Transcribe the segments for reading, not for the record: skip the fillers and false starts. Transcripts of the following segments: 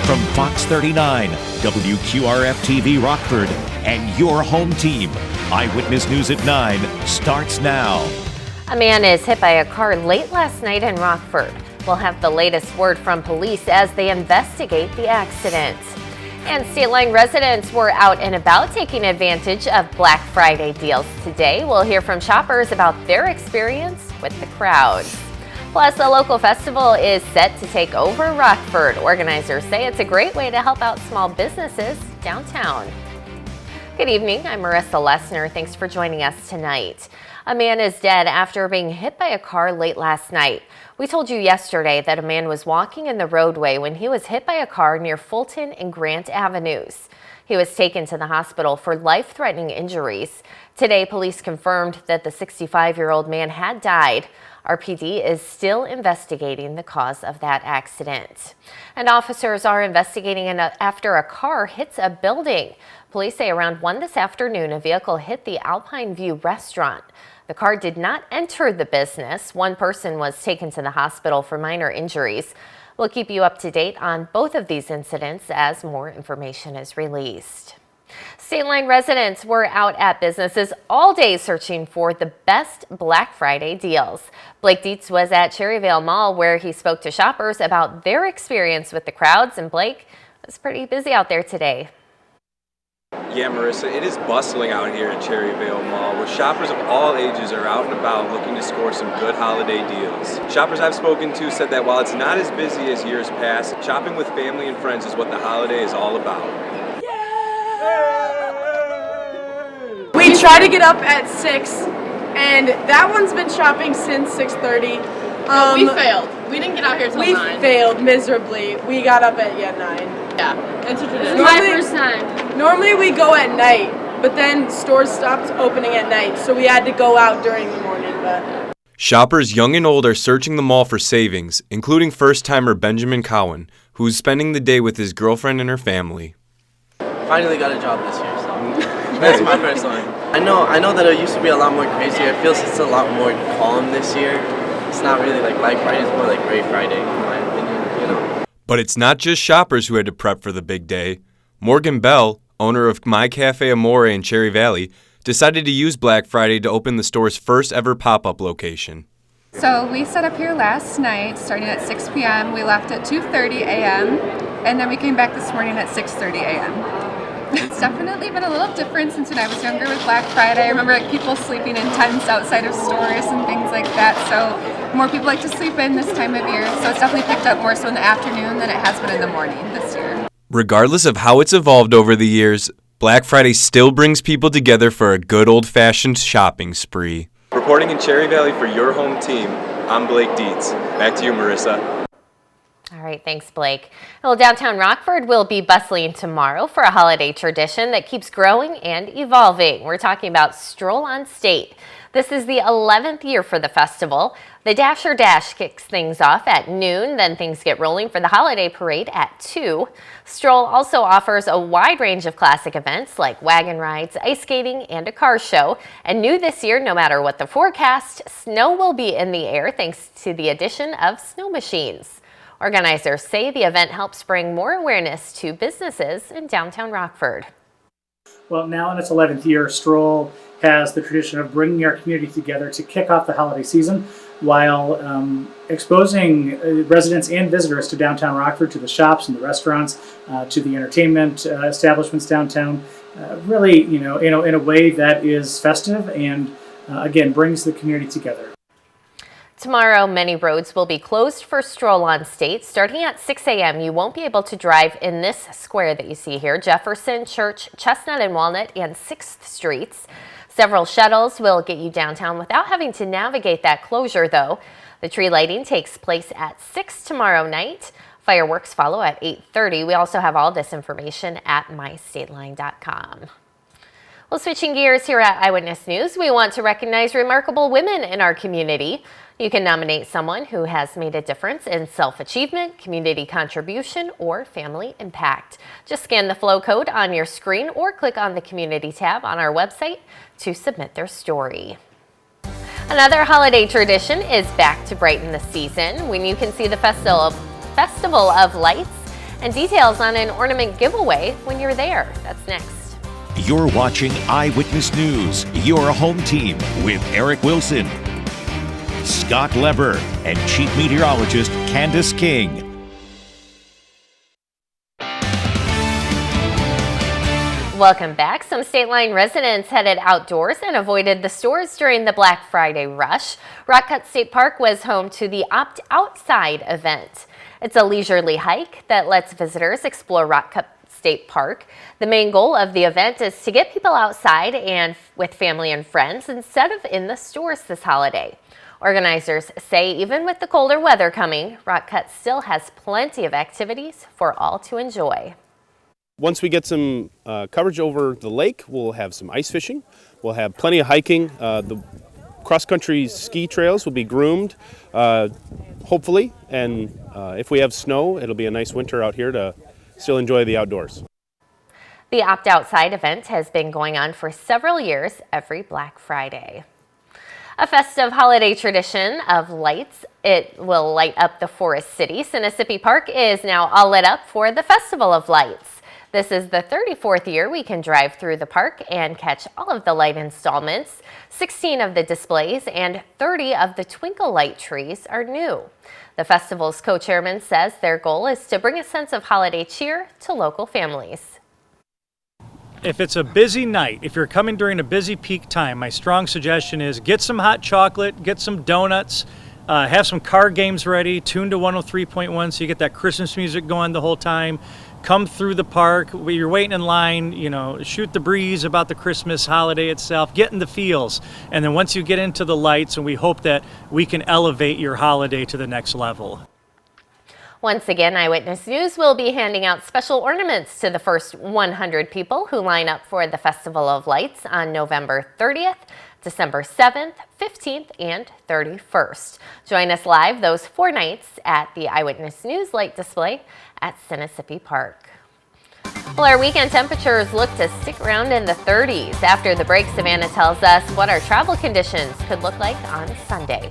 From Fox 39, WQRF-TV Rockford, and your home team, Eyewitness News at 9 starts now. A man is hit by a car late last night in Rockford. We'll have the latest word from police as they investigate the accident. And State Line residents were out and about taking advantage of Black Friday deals today. We'll hear from shoppers about their experience with the crowds. Plus, a local festival is set to take over Rockford. Organizers say it's a great way to help out small businesses downtown. Good evening, I'm Marissa Lessner. Thanks for joining us tonight. A man is dead after being hit by a car late last night. We told you yesterday that a man was walking in the roadway when he was hit by a car near Fulton and Grant Avenues. He was taken to the hospital for life-threatening injuries. Today, police confirmed that the 65-year-old man had died. RPD is still investigating the cause of that accident. And officers are investigating after a car hits a building. Police say around 1 this afternoon, a vehicle hit the Alpine View restaurant. The car did not enter the business. One person was taken to the hospital for minor injuries. We'll keep you up to date on both of these incidents as more information is released. State Line residents were out at businesses all day searching for the best Black Friday deals. Blake Dietz was at Cherryvale Mall where he spoke to shoppers about their experience with the crowds, and Blake was pretty busy out there today. Yeah, Marissa, it is bustling out here at Cherryvale Mall, where shoppers of all ages are out and about looking to score some good holiday deals. Shoppers I've spoken to said that while it's not as busy as years past, shopping with family and friends is what the holiday is all about. We try to get up at 6, and that one's been shopping since 6:30. We failed. We didn't get out here till 9. We failed miserably. We got up at 9. Yeah, it's a tradition. Normally, my first time. Normally we go at night, but then stores stopped opening at night, so we had to go out during the morning. But shoppers young and old are searching the mall for savings, including first-timer Benjamin Cowan, who's spending the day with his girlfriend and her family. Finally got a job this year, so that's my first one. I know that it used to be a lot more crazy. I feel it's a lot more calm this year. It's not really like Black Friday, it's more like Gray Friday, in my opinion, you know. But it's not just shoppers who had to prep for the big day. Morgan Bell, owner of My Cafe Amore in Cherry Valley, decided to use Black Friday to open the store's first ever pop-up location. So we set up here last night, starting at 6 p.m. We left at 2:30 a.m. and then we came back this morning at 6:30 a.m. It's definitely been a little different since when I was younger with Black Friday. I remember people sleeping in tents outside of stores and things like that. So more people like to sleep in this time of year. So it's definitely picked up more so in the afternoon than it has been in the morning this year. Regardless of how it's evolved over the years, Black Friday still brings people together for a good old-fashioned shopping spree. Reporting in Cherry Valley for your home team, I'm Blake Dietz. Back to you, Marissa. All right, thanks, Blake. Well, downtown Rockford will be bustling tomorrow for a holiday tradition that keeps growing and evolving. We're talking about Stroll on State. This is the 11th year for the festival. The Dasher Dash kicks things off at noon, then things get rolling for the holiday parade at 2. Stroll also offers a wide range of classic events like wagon rides, ice skating, and a car show. And new this year, no matter what the forecast, snow will be in the air thanks to the addition of snow machines. Organizers say the event helps bring more awareness to businesses in downtown Rockford. Well, now in its 11th year, Stroll has the tradition of bringing our community together to kick off the holiday season while exposing residents and visitors to downtown Rockford, to the shops and the restaurants, to the entertainment establishments downtown, really, in a way that is festive and, again, brings the community together. Tomorrow, many roads will be closed for Stroll on State. Starting at 6 a.m., you won't be able to drive in this square that you see here, Jefferson, Church, Chestnut and Walnut, and 6th Streets. Several shuttles will get you downtown without having to navigate that closure, though. The tree lighting takes place at 6 tomorrow night. Fireworks follow at 8:30. We also have all this information at mystateline.com. Well, switching gears here at Eyewitness News, we want to recognize remarkable women in our community. You can nominate someone who has made a difference in self-achievement, community contribution, or family impact. Just scan the flow code on your screen or click on the community tab on our website to submit their story. Another holiday tradition is back to brighten the season when you can see the Festival of Lights and details on an ornament giveaway when you're there. That's next. You're watching Eyewitness News, your home team with Eric Wilson, Scott Leber, and Chief Meteorologist Candace King. Welcome back. Some state line residents headed outdoors and avoided the stores during the Black Friday rush. Rockford State Park was home to the Opt Outside event. It's a leisurely hike that lets visitors explore Rockford State Park. The main goal of the event is to get people outside and with family and friends instead of in the stores this holiday. Organizers say even with the colder weather coming, Rockford still has plenty of activities for all to enjoy. Once we get some coverage over the lake, we'll have some ice fishing. We'll have plenty of hiking. The cross-country ski trails will be groomed, hopefully. And if we have snow, it'll be a nice winter out here to still enjoy the outdoors. The Opt Outside event has been going on for several years every Black Friday. A festive holiday tradition of lights. It will light up the Forest City. Sinissipi Park is now all lit up for the Festival of Lights. This is the 34th year we can drive through the park and catch all of the light installments. 16 of the displays and 30 of the twinkle light trees are new. The festival's co-chairman says their goal is to bring a sense of holiday cheer to local families. If it's a busy night, if you're coming during a busy peak time, my strong suggestion is get some hot chocolate, get some donuts, have some card games ready, tune to 103.1 so you get that Christmas music going the whole time. Come through the park, you're waiting in line, shoot the breeze about the Christmas holiday itself, get in the feels. And then once you get into the lights, and we hope that we can elevate your holiday to the next level. Once again, Eyewitness News will be handing out special ornaments to the first 100 people who line up for the Festival of Lights on November 30th, December 7th, 15th, and 31st. Join us live those 4 nights at the Eyewitness News light display at Sinissipi Park. Well, our weekend temperatures look to stick around in the 30s. After the break, Savannah tells us what our travel conditions could look like on Sunday.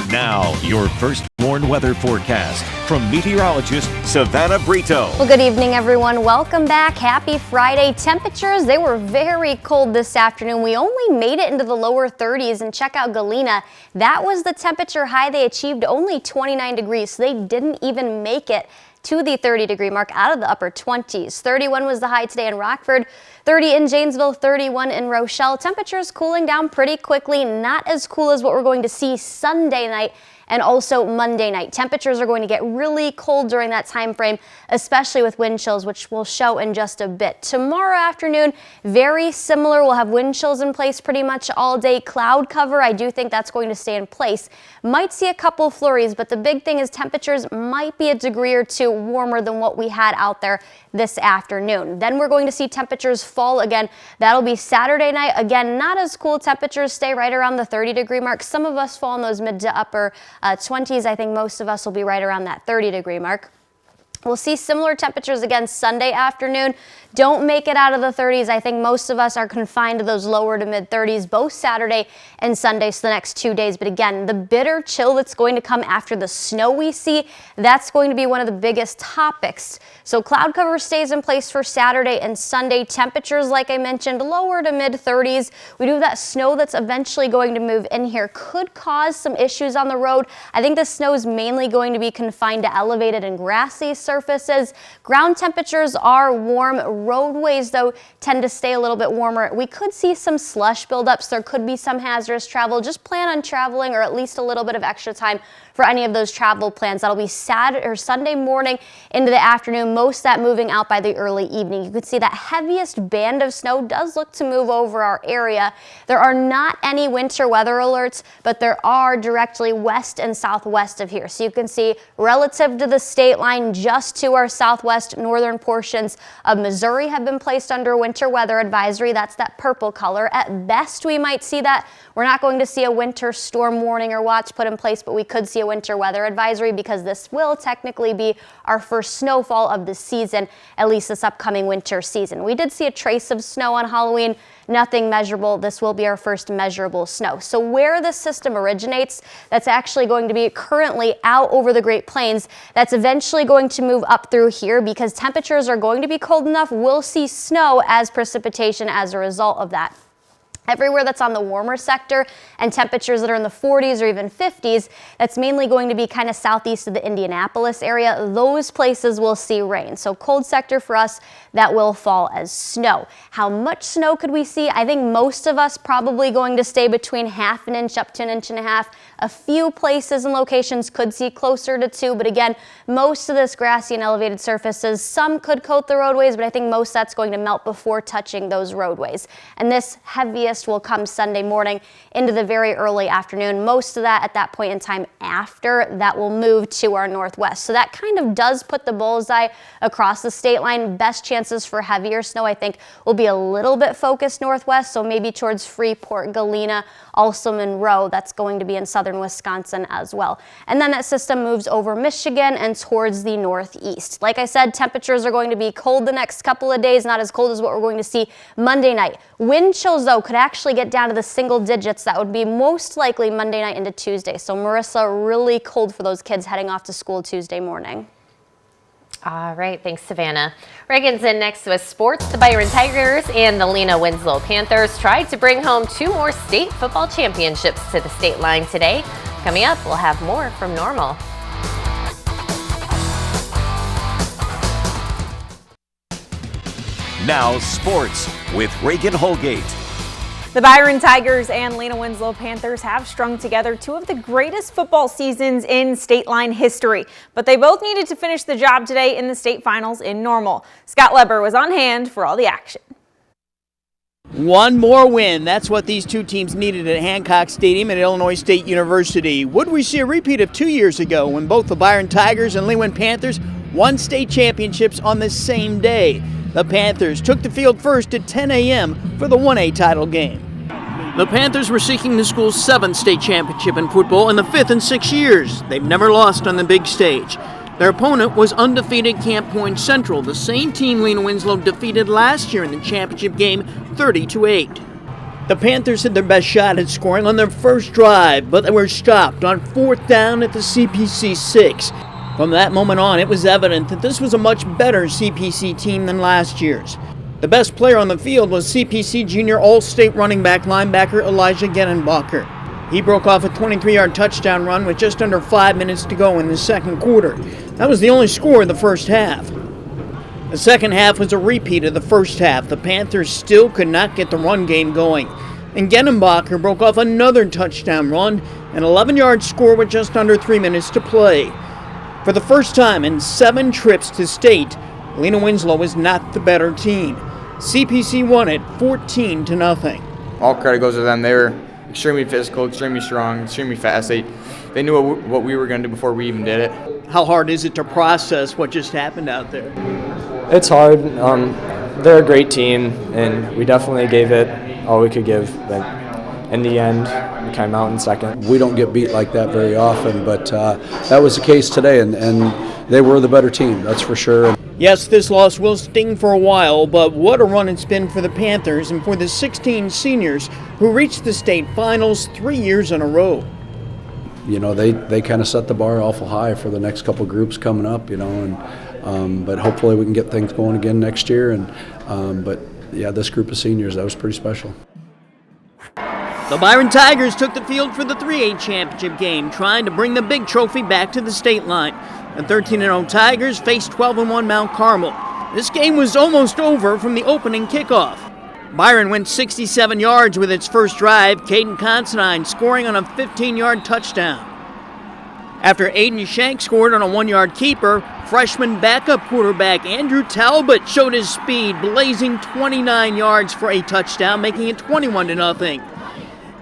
Now, your first warn weather forecast from meteorologist Savannah Brito. Well, good evening, everyone. Welcome back. Happy Friday. Temperatures, they were very cold this afternoon. We only made it into the lower 30s, and check out Galena. That was the temperature high. They achieved only 29 degrees, so they didn't even make it to the 30-degree mark out of the upper 20s. 31 was the high today in Rockford, 30 in Janesville, 31 in Rochelle. Temperatures cooling down pretty quickly, not as cool as what we're going to see Sunday night and also Monday night. Temperatures are going to get really cold during that time frame, especially with wind chills, which will show in just a bit. Tomorrow afternoon, very similar. We'll have wind chills in place pretty much all day. Cloud cover, I do think that's going to stay in place. Might see a couple flurries, but the big thing is temperatures might be a degree or two warmer than what we had out there this afternoon. Then we're going to see temperatures fall again. That'll be Saturday night. Again, not as cool. Temperatures stay right around the 30-degree mark. Some of us fall in those mid to upper 20s. I think most of us will be right around that 30-degree mark. We'll see similar temperatures again Sunday afternoon. Don't make it out of the 30s. I think most of us are confined to those lower to mid 30s both Saturday and Sunday, so the next 2 days. But again, the bitter chill that's going to come after the snow we see, that's going to be one of the biggest topics. So cloud cover stays in place for Saturday and Sunday. Temperatures, like I mentioned, lower to mid 30s. We do have that snow that's eventually going to move in here. Could cause some issues on the road. I think the snow is mainly going to be confined to elevated and grassy surfaces. Ground temperatures are warm. Roadways, though, tend to stay a little bit warmer. We could see some slush buildups. There could be some hazardous travel. Just plan on traveling or at least a little bit of extra time for any of those travel plans. That'll be Saturday or Sunday morning into the afternoon, most of that moving out by the early evening. You can see that heaviest band of snow does look to move over our area. There are not any winter weather alerts, but there are directly west and southwest of here. So you can see relative to the state line, just to our southwest northern portions of Missouri have been placed under winter weather advisory. That's that purple color. At best, we might see that. We're not going to see a winter storm warning or watch put in place, but we could see a winter weather advisory because this will technically be our first snowfall of the season, at least this upcoming winter season. We did see a trace of snow on Halloween, nothing measurable. This will be our first measurable snow. So where this system originates, that's actually going to be currently out over the Great Plains. That's eventually going to move up through here because temperatures are going to be cold enough. We'll see snow as precipitation as a result of that. Everywhere that's on the warmer sector and temperatures that are in the 40s or even 50s, that's mainly going to be kind of southeast of the Indianapolis area. Those places will see rain. So cold sector for us, that will fall as snow. How much snow could we see? I think most of us probably going to stay between half an inch up to 1.5 inches. A few places and locations could see closer to 2, but again, most of this grassy and elevated surfaces, some could coat the roadways, but I think most that's going to melt before touching those roadways. And this heaviest will come Sunday morning into the very early afternoon. Most of that at that point in time after that will move to our northwest. So that kind of does put the bullseye across the state line. Best chances for heavier snow, I think, will be a little bit focused northwest, so maybe towards Freeport, Galena, also Monroe. That's going to be in southern Wisconsin as well. And then that system moves over Michigan and towards the northeast. Like I said, temperatures are going to be cold the next couple of days, not as cold as what we're going to see Monday night. Wind chills, though, could actually get down to the single digits. That would be most likely Monday night into Tuesday. So Marissa, really cold for those kids heading off to school Tuesday morning. All right, thanks, Savannah. Reagan's in next with sports. The Byron Tigers and the Lena Winslow Panthers tried to bring home 2 more state football championships to the state line today. Coming up, we'll have more from Normal. Now sports with Reagan Holgate. The Byron Tigers and Lena Winslow Panthers have strung together 2 of the greatest football seasons in state line history, but they both needed to finish the job today in the state finals in Normal. Scott Leber was on hand for all the action. One more win. That's what these 2 teams needed at Hancock Stadium at Illinois State University. Would we see a repeat of 2 years ago when both the Byron Tigers and Lena Panthers won state championships on the same day? The Panthers took the field first at 10 a.m. for the 1A title game. The Panthers were seeking the school's 7th state championship in football in the 5th in 6 years. They've never lost on the big stage. Their opponent was undefeated Camp Point Central, the same team Lena Winslow defeated last year in the championship game 30-8. The Panthers had their best shot at scoring on their first drive, but they were stopped on 4th down at the CPC 6. From that moment on, it was evident that this was a much better CPC team than last year's. The best player on the field was CPC junior All-State running back linebacker Elijah Genenbacher. He broke off a 23-yard touchdown run with just under 5 minutes to go in the second quarter. That was the only score of the first half. The second half was a repeat of the first half. The Panthers still could not get the run game going. And Genenbacher broke off another touchdown run, an 11-yard score with just under 3 minutes to play. For the first time in 7 trips to state, Lena Winslow was not the better team. CPC won it 14-0. All credit goes to them. They were extremely physical, extremely strong, extremely fast. They knew what we were going to do before we even did it. How hard is it to process what just happened out there? It's hard. They're a great team, and we definitely gave it all we could give. But in the end, we came out in second. We don't get beat like that very often, but that was the case today, and they were the better team, that's for sure. Yes, this loss will sting for a while, but what a run it's been for the Panthers and for the 16 seniors who reached the state finals 3 years in a row. You know, they kind of set the bar awful high for the next couple groups coming up, you know, and but hopefully we can get things going again next year. But yeah, this group of seniors, that was pretty special. The Byron Tigers took the field for the 3A championship game, trying to bring the big trophy back to the state line. The 13-0 Tigers faced 12-1 Mount Carmel. This game was almost over from the opening kickoff. Byron went 67 yards with its first drive, Caden Considine scoring on a 15-yard touchdown. After Aiden Shank scored on a 1-yard keeper, freshman backup quarterback Andrew Talbot showed his speed, blazing 29 yards for a touchdown, making it 21-0.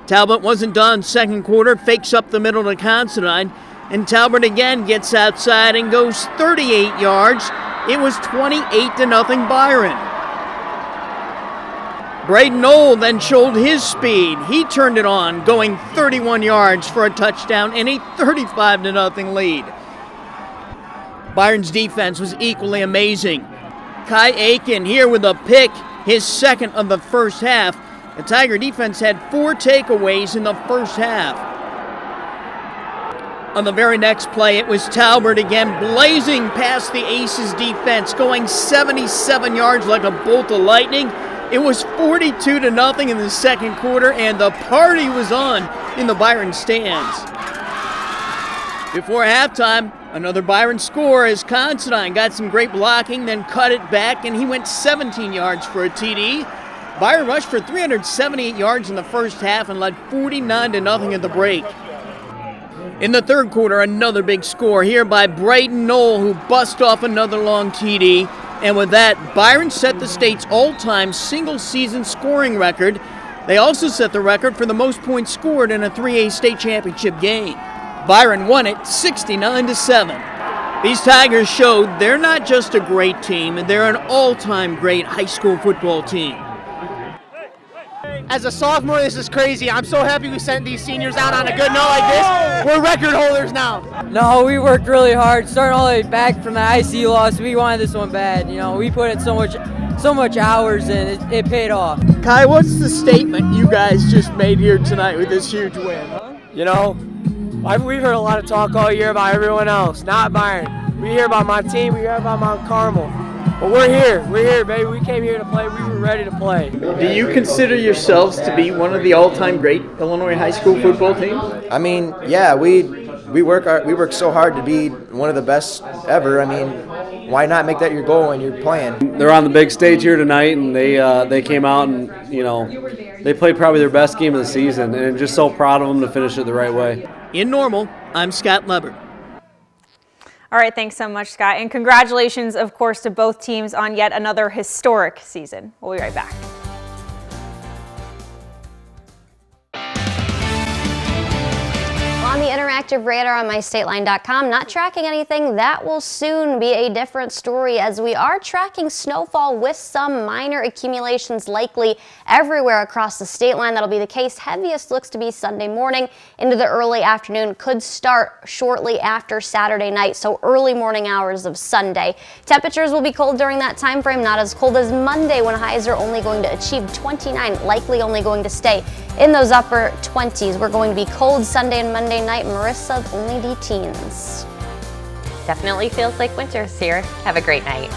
Talbot wasn't done second quarter, fakes up the middle to Considine, and Talbot again gets outside and goes 38 yards. It was 28-0 Byron. Braden Knoll then showed his speed. He turned it on, going 31 yards for a touchdown and a 35-0 lead. Byron's defense was equally amazing. Kai Aiken here with a pick, his second of the first half. The Tiger defense had 4 takeaways in the first half. On the very next play, it was Talbert again blazing past the Aces defense, going 77 yards like a bolt of lightning. It was 42-0 in the second quarter, and the party was on in the Byron stands. Before halftime, another Byron score as Considine got some great blocking, then cut it back, and he went 17 yards for a TD. Byron rushed for 378 yards in the first half and led 49-0 at the break. In the third quarter, another big score here by Braden Knoll, who bust off another long TD. And with that, Byron set the state's all-time single-season scoring record. They also set the record for the most points scored in a 3A state championship game. Byron won it 69-7. These Tigers showed they're not just a great team, they're an all-time great high school football team. As a sophomore, this is crazy. I'm so happy we sent these seniors out on a good note like this. We're record holders now. No, we worked really hard. Starting all the way back from the IC loss, we wanted this one bad. You know, we put in so much hours and it paid off. Kai, what's the statement you guys just made here tonight with this huge win? You know, we've heard a lot of talk all year about everyone else, not Byron. We hear about my team, we hear about Mount Carmel. But we're here, baby. We came here to play. We were ready to play. Do you consider yourselves to be one of the all-time great Illinois high school football teams? I mean, yeah, we work so hard to be one of the best ever. I mean, why not make that your goal when you're playing? They're on the big stage here tonight, and they came out and they played probably their best game of the season, and I'm just so proud of them to finish it the right way. In Normal, I'm Scott Leber. All right, thanks so much, Scott. And congratulations, of course, to both teams on yet another historic season. We'll be right back. On the interactive radar on mystateline.com, not tracking anything, that will soon be a different story as we are tracking snowfall with some minor accumulations likely everywhere across the state line. That'll be the case. Heaviest looks to be Sunday morning into the early afternoon. Could start shortly after Saturday night, so early morning hours of Sunday. Temperatures will be cold during that time frame, not as cold as Monday when highs are only going to achieve 29, likely only going to stay in those upper 20s. We're going to be cold Sunday and Monday night. Marissa, only the teens. Definitely feels like winter's here. Have a great night.